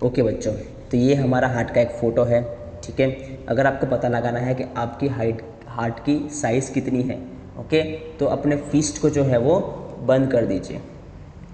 Okay बच्चों, तो ये हमारा हार्ट का एक फ़ोटो है। ठीक है, अगर आपको पता लगाना है कि आपकी हार्ट की साइज़ कितनी है, ओके, तो अपने फिस्ट को जो है वो बंद कर दीजिए।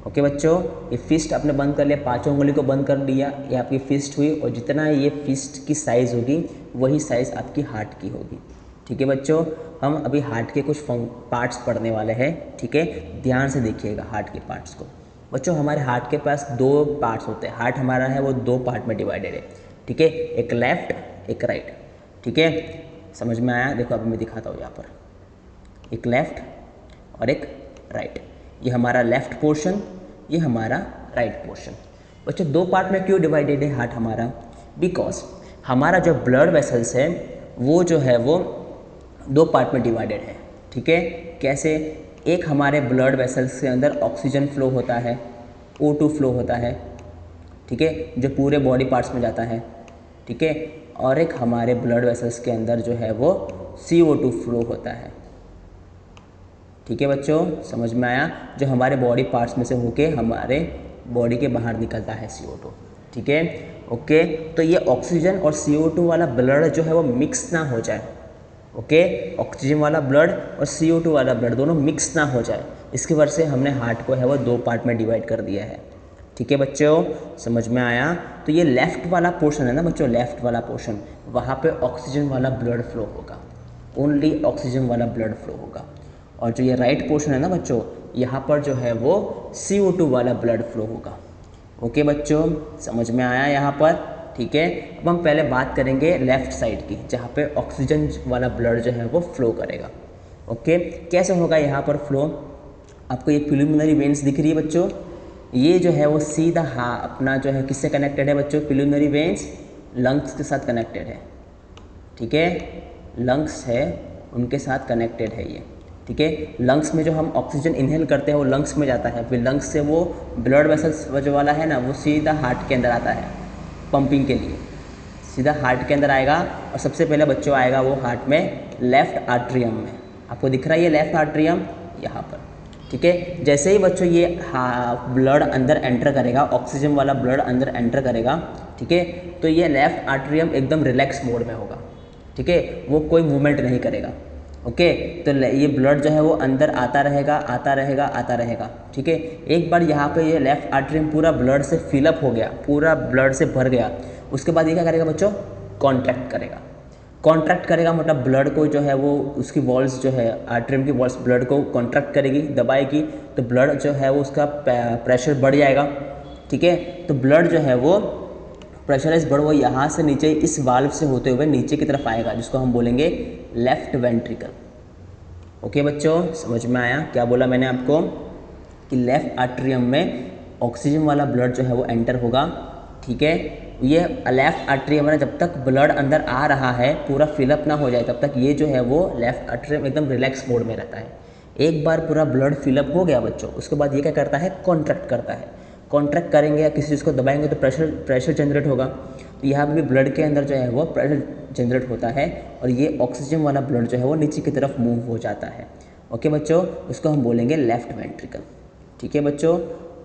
ओके बच्चों, ये फिस्ट आपने बंद कर लिया, पाँचों उंगली को बंद कर लिया, ये आपकी फिस्ट हुई, और जितना ये फिस्ट की साइज़ होगी वही साइज़ आपकी हार्ट की होगी। ठीक है बच्चों, हम अभी हार्ट के कुछ पार्ट्स पढ़ने वाले हैं। ठीक है, ध्यान से देखिएगा हार्ट के पार्ट्स को। बच्चों, हमारे हार्ट के पास दो पार्ट्स होते हैं। हार्ट हमारा है वो दो पार्ट में डिवाइडेड है। ठीक है, एक लेफ्ट एक राइट। ठीक है, समझ में आया? देखो अभी मैं दिखाता हूँ यहाँ पर, एक लेफ्ट और एक राइट। ये हमारा लेफ्ट पोर्शन, ये हमारा राइट पोर्शन। बच्चों, दो पार्ट में क्यों डिवाइडेड है हार्ट हमारा? बिकॉज हमारा जो ब्लड वेसल्स है वो जो है वो दो पार्ट में डिवाइडेड है। ठीक है, कैसे? एक हमारे ब्लड वेसल्स के अंदर ऑक्सीजन फ्लो होता है, O2 फ्लो होता है। ठीक है, जो पूरे बॉडी पार्ट्स में जाता है। ठीक है, और एक हमारे ब्लड वेसल्स के अंदर जो है वो CO2 फ्लो होता है। ठीक है बच्चों, समझ में आया? जो हमारे बॉडी पार्ट्स में से होके हमारे बॉडी के बाहर निकलता है CO2। ठीक है, ओके, तो ये ऑक्सीजन और CO2 वाला ब्लड जो है वो मिक्स ना हो जाए। ओके, ऑक्सीजन वाला ब्लड और CO2 वाला ब्लड दोनों मिक्स ना हो जाए, इसकी वजह से हमने हार्ट को है वो दो पार्ट में डिवाइड कर दिया है। ठीक है बच्चों, समझ में आया? तो ये लेफ़्ट वाला पोर्शन है ना बच्चों, लेफ़्ट वाला पोर्शन, वहाँ पे ऑक्सीजन वाला ब्लड फ्लो होगा, ओनली ऑक्सीजन वाला ब्लड फ्लो होगा। और जो ये राइट पोर्शन है ना बच्चों, यहाँ पर जो है वो CO2 वाला ब्लड फ्लो होगा। ओके बच्चों, समझ में आया यहाँ पर? ठीक है, अब हम पहले बात करेंगे लेफ़्ट साइड की, जहाँ पे ऑक्सीजन वाला ब्लड जो है वो फ्लो करेगा। ओके, कैसे होगा यहाँ पर फ्लो? आपको ये प्रिलिमिनरी वेन्स दिख रही है बच्चों, ये जो है वो सीधा अपना जो है किससे कनेक्टेड है बच्चों? प्रिलिमिनरी वेन्स लंग्स के साथ कनेक्टेड है। ठीक है, लंग्स है उनके साथ कनेक्टेड है ये। ठीक है, लंग्स में जो हम ऑक्सीजन इनहेल करते हैं वो लंग्स में जाता है, फिर लंग्स से वो ब्लड वेसल्स जो वाला है ना वो सीधा हार्ट के अंदर आता है पंपिंग के लिए, सीधा हार्ट के अंदर आएगा। और सबसे पहले बच्चों आएगा वो हार्ट में लेफ़्ट आर्ट्रियम में। आपको दिख रहा है ये लेफ़्ट आर्ट्रियम यहाँ पर। ठीक है, जैसे ही बच्चों ये ब्लड अंदर एंटर करेगा, ऑक्सीजन वाला ब्लड अंदर एंटर करेगा, ठीक है, तो ये लेफ़्ट आर्ट्रियम एकदम रिलैक्स मोड में होगा। ठीक है, वो कोई मूवमेंट नहीं करेगा। ओके, तो ये ब्लड जो है वो अंदर आता रहेगा आता रहेगा आता रहेगा। ठीक है, एक बार यहाँ पे ये लेफ़्ट आर्टरी पूरा ब्लड से फिलअप हो गया, पूरा ब्लड से भर गया, उसके बाद ये क्या करेगा बच्चों? कॉन्ट्रैक्ट करेगा। कॉन्ट्रैक्ट करेगा मतलब ब्लड को जो है वो उसकी वॉल्स जो है आर्टरी की वॉल्स ब्लड को कॉन्ट्रैक्ट करेगी, दबाएगी, तो ब्लड जो है वो उसका प्रेशर बढ़ जाएगा। ठीक है, तो ब्लड जो है वो प्रेशराइज बढ़ वो यहाँ से नीचे इस वाल्व से होते हुए नीचे की तरफ आएगा, जिसको हम बोलेंगे लेफ्ट वेंट्रिकल। ओके बच्चों, समझ में आया? क्या बोला मैंने आपको कि लेफ्ट आर्ट्रियम में ऑक्सीजन वाला ब्लड जो है वो एंटर होगा। ठीक है, ये लेफ्ट आर्ट्रियम में जब तक ब्लड अंदर आ रहा है पूरा फिलअप ना हो जाए तब तक ये जो है वो लेफ्ट आर्ट्रियम एकदम रिलैक्स मोड में रहता है। एक बार पूरा ब्लड फिलअप हो गया बच्चों, उसके बाद ये क्या करता है? कॉन्ट्रैक्ट करता है। कॉन्ट्रैक्ट करेंगे या किसी चीज़ को दबाएंगे तो प्रेशर जनरेट होगा। तो यहाँ पे भी ब्लड के अंदर जो है वो प्रेशर जनरेट होता है और ये ऑक्सीजन वाला ब्लड जो है वो नीचे की तरफ मूव हो जाता है। ओके बच्चों, उसको हम बोलेंगे लेफ्ट वेंट्रिकल। ठीक है बच्चों,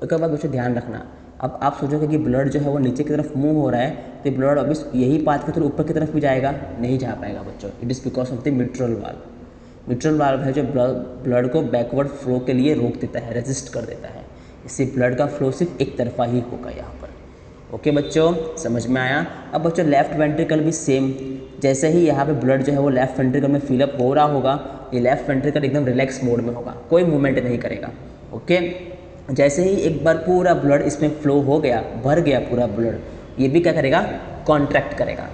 उसके बाद बच्चों ध्यान रखना, अब आप सोचोगे कि ब्लड जो है वो नीचे की तरफ मूव हो रहा है तो ब्लड अभी यही पाथ के थ्रू ऊपर की तरफ भी जाएगा? नहीं जा पाएगा बच्चों। It is because of the mitral valve. Mitral valve है जो ब्लड को बैकवर्ड फ्लो के लिए रोक देता है, रेजिस्ट कर देता है, इससे ब्लड का फ्लो सिर्फ एक तरफा ही होगा यहाँ पर। ओके बच्चों, समझ में आया? अब बच्चों लेफ्ट वेंट्रिकल भी सेम, जैसे ही यहाँ पे ब्लड जो है वो लेफ्ट वेंट्रिकल में फिलअप हो रहा होगा, ये लेफ्ट वेंट्रिकल एकदम रिलैक्स मोड में होगा, कोई मूवमेंट नहीं करेगा। ओके, जैसे ही एक बार पूरा ब्लड इसमें फ्लो हो गया, भर गया पूरा ब्लड, ये भी क्या करेगा? कॉन्ट्रैक्ट करेगा।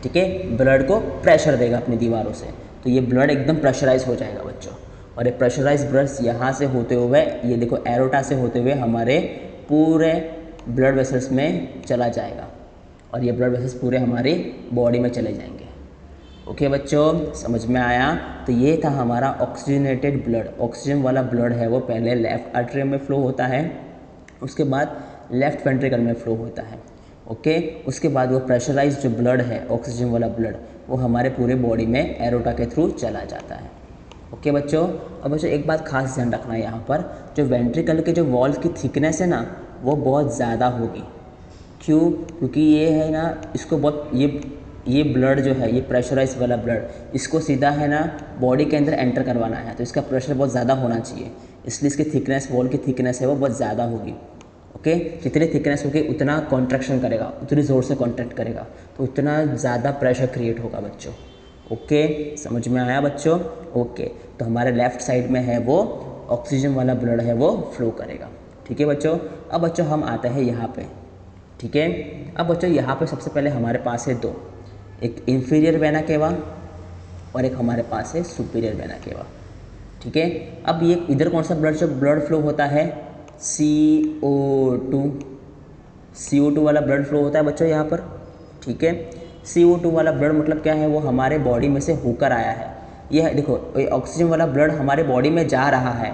ठीक है, ब्लड को प्रेशर देगा अपनी दीवारों से, तो ये ब्लड एकदम प्रेशराइज हो जाएगा बच्चों। और ये प्रेशराइज ब्लड यहाँ से होते हुए, ये देखो एरोटा से होते हुए हमारे पूरे ब्लड वेसल्स में चला जाएगा और ये ब्लड वेसल्स पूरे हमारी बॉडी में चले जाएंगे। ओके बच्चों, समझ में आया? तो ये था हमारा ऑक्सीजनेटेड ब्लड। ऑक्सीजन वाला ब्लड है वो पहले लेफ्ट आर्टरियम में फ्लो होता है, उसके बाद लेफ्ट वेंट्रिकल में फ्लो होता है। ओके, उसके बाद वो प्रेशराइज जो ब्लड है ऑक्सीजन वाला ब्लड वो हमारे पूरे बॉडी में एरोटा के थ्रू चला जाता है। ओके बच्चों, अब बच्चों एक बात खास ध्यान रखना है यहाँ पर, जो वेंट्रिकल के जो वॉल्स की थिकनेस है ना वो बहुत ज़्यादा होगी। क्यों? क्योंकि ये है ना, इसको बहुत ये ब्लड जो है, ये प्रेशराइज वाला ब्लड, इसको सीधा है ना बॉडी के अंदर एंटर करवाना है, तो इसका प्रेशर बहुत ज़्यादा होना चाहिए, इसलिए इसकी थिकनेस, वॉल की थिकनेस है वो बहुत ज़्यादा होगी। ओके, जितनी थिकनेस होगी उतना कॉन्ट्रैक्शन करेगा, उतनी ज़ोर से कॉन्ट्रैक्ट करेगा, तो उतना ज़्यादा प्रेशर क्रिएट होगा बच्चों। ओके, समझ में आया बच्चों? ओके, तो हमारे लेफ़्ट साइड में है वो ऑक्सीजन वाला ब्लड है वो फ्लो करेगा। ठीक है बच्चों। अब बच्चों हम आते हैं यहाँ पे। ठीक है, अब बच्चों यहाँ पे सबसे पहले हमारे पास है दो, एक इंफीरियर वेना केवा और एक हमारे पास है सुपीरियर वेना केवा। ठीक है, अब ये इधर कौन सा ब्लड फ्लो होता है? CO2 वाला ब्लड फ्लो होता है बच्चों यहाँ पर। ठीक है, CO2 वाला ब्लड मतलब क्या है? वो हमारे बॉडी में से होकर आया है। ये देखो, ये ऑक्सीजन वाला ब्लड हमारे बॉडी में जा रहा है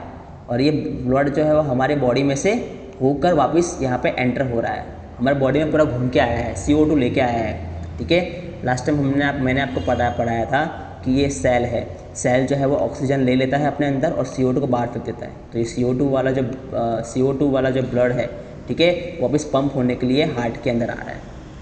और ये ब्लड जो है वो हमारे बॉडी में से होकर वापस यहाँ पे एंटर हो रहा है, हमारे बॉडी में पूरा घूम के आया है, CO2 लेके आया है। ठीक है, लास्ट टाइम मैंने आपको पढ़ाया था कि ये सेल है, सेल जो है वो ऑक्सीजन ले लेता है अपने अंदर और CO2 को बाहर फेंक देता है। तो ये CO2 वाला जो ब्लड है, ठीक है, वापस पंप होने के लिए हार्ट के अंदर आ रहा है।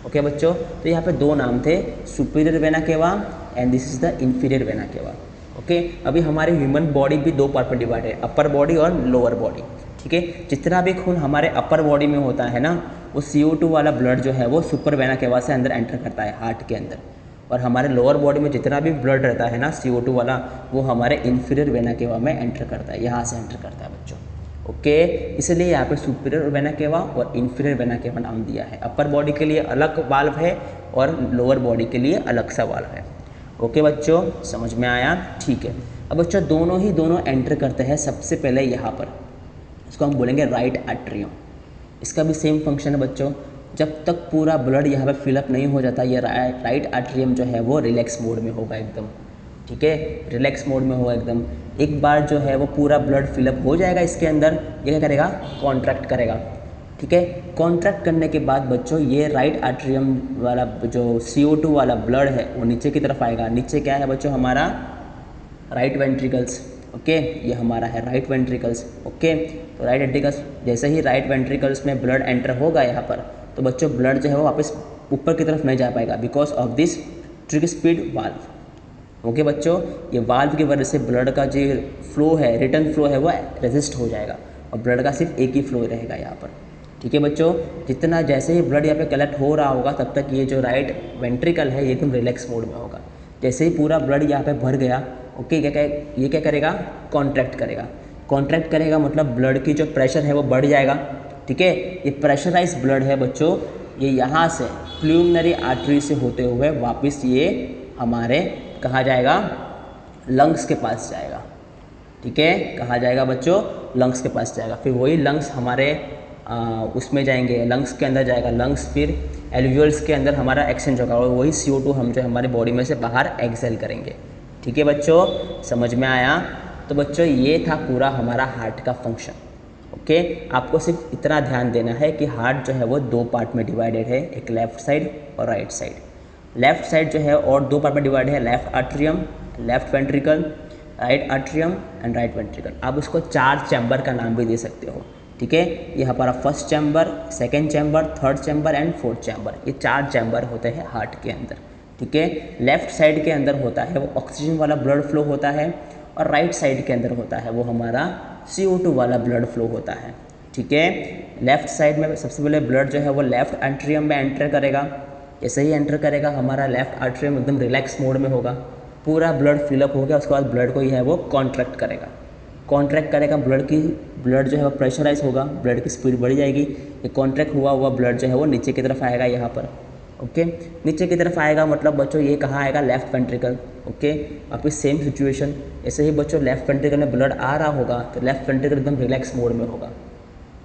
ओके बच्चों, तो यहाँ पे दो नाम थे, superior vena cava and this is the inferior vena cava. Okay, अभी हमारे ह्यूमन बॉडी भी दो पार्ट में डिवाइड है, अपर बॉडी और लोअर बॉडी। ठीक है, जितना भी खून हमारे अपर बॉडी में होता है ना, वो CO2 वाला ब्लड जो है वो सुपर वेना केवा से अंदर एंटर करता है हार्ट के अंदर, और हमारे लोअर बॉडी में जितना भी ब्लड रहता है ना CO2 वाला, वो हमारे इंफीरियर वेना केवा में एंटर करता है, यहाँ से एंटर करता है बच्चों। ओके, इसलिए यहाँ पे सुपीरियर वेना केवा और इंफीरियर वेना केवा नाम दिया है। अपर बॉडी के लिए अलग वाल्व है और लोअर बॉडी के लिए अलग सा वाल्व है। ओके बच्चों, समझ में आया? ठीक है, अब बच्चों दोनों एंटर करते हैं सबसे पहले यहाँ पर, इसको हम बोलेंगे राइट एट्रियम। इसका भी सेम फंक्शन है बच्चों, जब तक पूरा ब्लड यहाँ पे फिलअप नहीं हो जाता, ये राइट एट्रियम जो है वो रिलैक्स मोड में होगा एकदम। ठीक है, रिलैक्स मोड में होगा एकदम। एक बार जो है वो पूरा ब्लड फिलअप हो जाएगा इसके अंदर, ये क्या करेगा? कॉन्ट्रैक्ट करेगा। ठीक है, कॉन्ट्रैक्ट करने के बाद बच्चों ये राइट एट्रियम वाला जो CO2 वाला ब्लड है वो नीचे की तरफ आएगा। नीचे क्या है बच्चों? हमारा राइट वेंट्रिकल्स। ओके, ये हमारा है राइट वेंट्रिकल्स। ओके, तो राइट वेंट्रिकल्स, जैसे ही राइट वेंट्रिकल्स में ब्लड एंटर होगा यहाँ पर, तो बच्चों ब्लड जो है वो वापस ऊपर की तरफ नहीं जा पाएगा बिकॉज ऑफ दिस ट्रिगस्पीड वाल्व। ओके बच्चों, ये वाल्व की वजह से ब्लड का जो फ्लो है, रिटर्न फ्लो है, वो रेजिस्ट हो जाएगा और ब्लड का सिर्फ एक ही फ्लो रहेगा यहाँ पर। ठीक है बच्चों, जितना जैसे ही ब्लड यहाँ पे कलेक्ट हो रहा होगा तब तक ये जो राइट वेंट्रिकल है ये एकदम रिलैक्स मोड में होगा। जैसे ही पूरा ब्लड यहाँ पे भर गया, ओके, ये क्या करेगा? कॉन्ट्रैक्ट करेगा। कॉन्ट्रैक्ट करेगा मतलब ब्लड की जो प्रेशर है वो बढ़ जाएगा। ठीक है, ये प्रेशराइज ब्लड है बच्चों, ये यहाँ से प्लूमिनरी आर्टरी से होते हुए वापस ये हमारे कहाँ जाएगा? लंग्स के पास जाएगा। ठीक है, कहाँ जाएगा बच्चों? लंग्स के पास जाएगा। फिर वही लंग्स हमारे उसमें जाएंगे, लंग्स के अंदर जाएगा, लंग्स फिर एल्वियोल्स के अंदर हमारा एक्सचेंज होगा और वही CO2 हम जो हमारे बॉडी में से बाहर एक्सेल करेंगे। ठीक है बच्चों, समझ में आया? तो बच्चों ये था पूरा हमारा हार्ट का फंक्शन। ओके, आपको सिर्फ इतना ध्यान देना है कि हार्ट जो है वो दो पार्ट में डिवाइडेड है, एक लेफ़्ट साइड और राइट साइड। लेफ़्ट साइड जो है और दो पार्ट में डिवाइड है, left atrium, left ventricle, right atrium and right ventricle. आप उसको 4 चैम्बर का नाम भी दे सकते हो। ठीक है, ये हमारा first chamber, second chamber, third chamber and fourth chamber, ये 4 चैम्बर होते हैं हार्ट के अंदर। ठीक है, लेफ़्ट साइड के अंदर होता है वो ऑक्सीजन वाला ब्लड फ्लो होता है और राइट साइड के अंदर होता है वो हमारा CO2 वाला ब्लड फ्लो होता है। ठीक है, लेफ़्ट साइड में सबसे पहले ब्लड जो है वो लेफ़्ट एट्रियम में एंटर करेगा। जैसे ही एंटर करेगा हमारा लेफ़्ट एट्रियम एकदम रिलैक्स मोड में होगा, पूरा ब्लड फिलअप हो गया, उसके बाद ब्लड को ही है वो कॉन्ट्रैक्ट करेगा। कॉन्ट्रैक्ट करेगा, ब्लड जो है वो प्रेशराइज होगा, ब्लड की स्पीड बढ़ जाएगी। ये कॉन्ट्रैक्ट हुआ ब्लड जो है वो नीचे की तरफ आएगा यहाँ पर। ओके, नीचे की तरफ आएगा मतलब बच्चों ये कहाँ आएगा? Left ventricle. ओके, वापस सेम सिचुएशन, ऐसे ही बच्चों लेफ़्ट वेंट्रिकल में ब्लड आ रहा होगा तो लेफ़्ट वेंट्रिकल एकदम रिलैक्स मोड में होगा।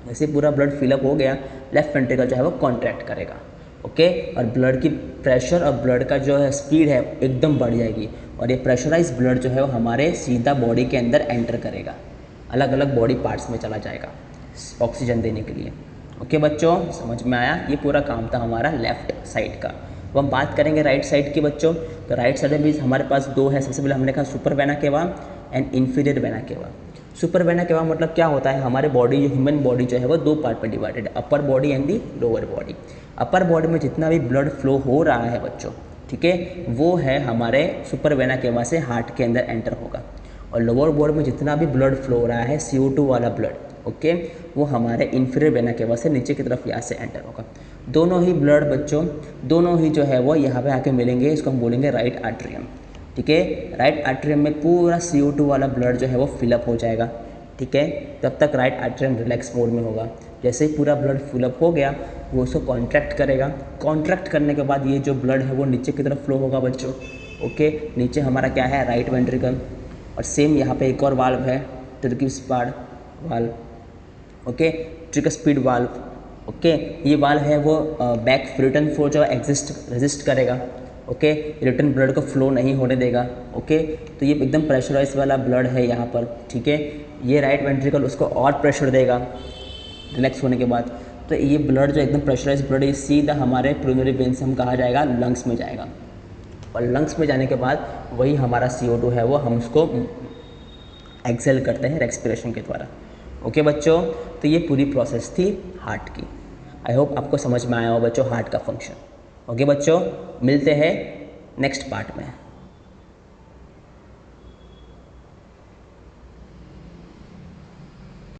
जैसे पूरा ब्लड फिलअप हो गया, लेफ़्ट वेंट्रिकल जो है वो कॉन्ट्रैक्ट करेगा। ओके, और ब्लड की प्रेशर और ब्लड का जो है स्पीड है एकदम बढ़ जाएगी और ये प्रेशराइज ब्लड जो है वो हमारे सीधा बॉडी के अंदर एंटर करेगा, अलग अलग बॉडी पार्ट्स में चला जाएगा ऑक्सीजन देने के लिए। ओके बच्चों, समझ में आया? ये पूरा काम था हमारा लेफ़्ट साइड का। अब हम बात करेंगे राइट साइड की बच्चों। तो राइट साइड में भी हमारे पास दो है। सबसे पहले हमने कहा super vena cava and inferior vena cava. Super vena के बाद मतलब क्या होता है, हमारे बॉडी जो ह्यूमन बॉडी जो है वो 2 पार्ट में डिवाइडेड है, upper body and the lower body. Upper body में जितना भी ब्लड फ्लो हो रहा है बच्चों, ठीक है, वो है हमारे सुपर वेना केवा से हार्ट के अंदर एंटर होगा। और लोअर बॉडी में जितना भी ब्लड फ्लो हो रहा है CO2 वाला ब्लड, ओके, वो हमारे इंफीरियर वेना केवा से नीचे की तरफ यहाँ से एंटर होगा। दोनों ही ब्लड बच्चों, दोनों ही जो है वो यहाँ पे आके मिलेंगे, इसको हम बोलेंगे राइट आर्टरियम, ठीक है। राइट आर्टरियम में पूरा CO2 वाला ब्लड जो है वो फिलअप हो जाएगा, ठीक है। तब तक राइट आर्टरियम रिलैक्स मोड में होगा। जैसे ही पूरा ब्लड फिलअप हो गया, वो उसको कॉन्ट्रैक्ट करेगा। कॉन्ट्रैक्ट करने के बाद ये जो ब्लड है वो नीचे की तरफ फ्लो होगा बच्चों, ओके। नीचे हमारा क्या है, राइट वेंट्रिकल। और सेम यहाँ पे एक और वाल्व है, ट्रिक्स्पाड वाल्व, ओके, ट्रिक्स्पीड वाल्व, ओके। ये वाल्व है वो बैक रिटर्न फ्लो जो रेजिस्ट करेगा, ओके, रिटर्न ब्लड को फ्लो नहीं होने देगा, ओके। तो ये एकदम प्रेशराइज वाला ब्लड है यहाँ पर, ठीक है। ये राइट वेंट्रिकल उसको और प्रेशर देगा रिलैक्स होने के बाद। तो ये ब्लड जो एकदम प्रेशराइज ब्लड है, सीधा हमारे प्रिलिमिनरी वेन से हम कहा जाएगा लंग्स में जाएगा। और लंग्स में जाने के बाद वही हमारा CO2 है वो हम उसको एक्सेल करते हैं रेस्पिरेशन के द्वारा, ओके बच्चों। तो ये पूरी प्रोसेस थी हार्ट की। आई होप आपको समझ में आया हो बच्चों हार्ट का फंक्शन, ओके बच्चों। मिलते हैं नेक्स्ट पार्ट में।